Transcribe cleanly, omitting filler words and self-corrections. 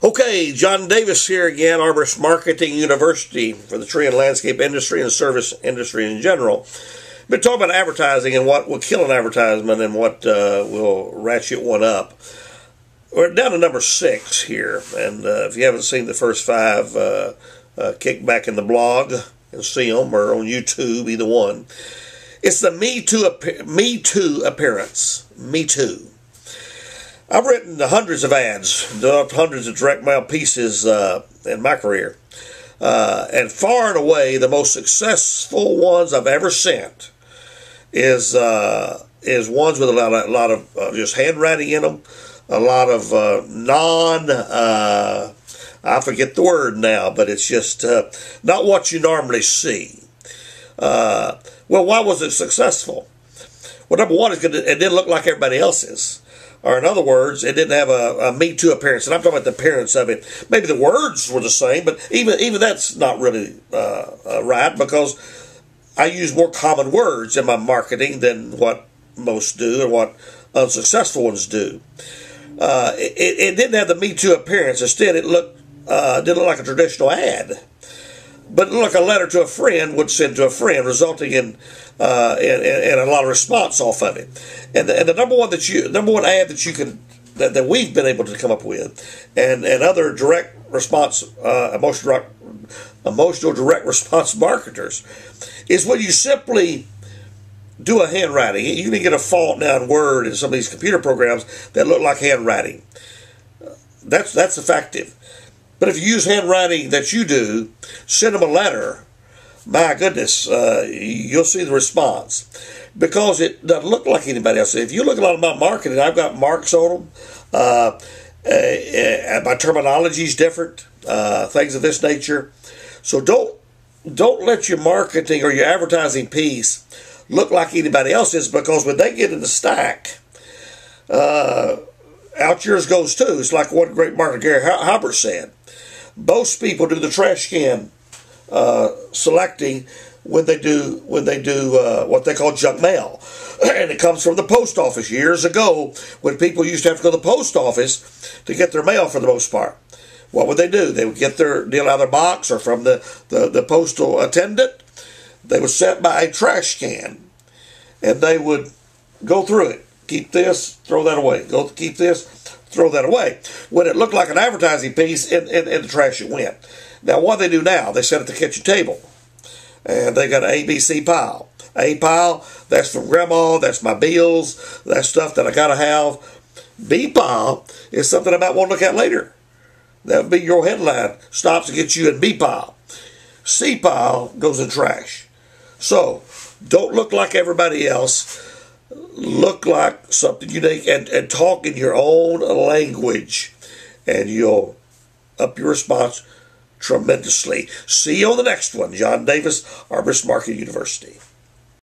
Okay, John Davis here again, Arborist Marketing University for the tree and landscape industry and service industry in general. Been talking about advertising and what will kill an advertisement and what will ratchet one up. We're down to number 6 here, and if you haven't seen the first 5, kick back in the blog and see them, or on YouTube, either one. It's the Me Too appearance. Me Too. I've written hundreds of ads, developed hundreds of direct mail pieces in my career. And far and away, the most successful ones I've ever sent is ones with a lot of just handwriting in them, a lot of I forget the word now, but it's just not what you normally see. Well, why was it successful? Well, number one is because it didn't look like everybody else's. Or in other words, it didn't have a Me Too appearance. And I'm talking about the appearance of it. Maybe the words were the same, but even that's not really right, because I use more common words in my marketing than what most do and what unsuccessful ones do. It didn't have the Me Too appearance. Instead, it didn't look like a traditional ad, but it looked like a letter to a friend would send to a friend, resulting in a lot of response off of it. And the number one ad that we've been able to come up with, and other direct response, emotional direct response marketers, is when you simply do a handwriting. You can get a font now in Word in some of these computer programs that look like handwriting. That's effective. But if you use handwriting that you do, send them a letter, my goodness, you'll see the response. Because it doesn't look like anybody else. If you look at a lot of my marketing, I've got marks on them. My terminology is different, things of this nature. So don't let your marketing or your advertising piece look like anybody else's, because when they get in the stack, out yours goes too. It's like what great marketer Gary Halbert said. Most people do the trash can selecting when they do what they call junk mail, and it comes from the post office. Years ago, when people used to have to go to the post office to get their mail for the most part, what would they do? They would get their deal out of their box or from the postal attendant. They would sit by a trash can, and they would go through it. Keep this, throw that away. Keep this, throw that away. When it looked like an advertising piece, in the trash it went. Now, what do they do now? They sit at the kitchen table, and they got an ABC pile. A pile, that's from Grandma, that's my bills, that's stuff that I got to have. B pile is something I might want to look at later. That would be your headline. Stops to get you in B pile. C pile goes in trash. So, don't look like everybody else. Look like something unique, and talk in your own language, and you'll up your response tremendously. See you on the next one. John Davis, Arborist Marketing University.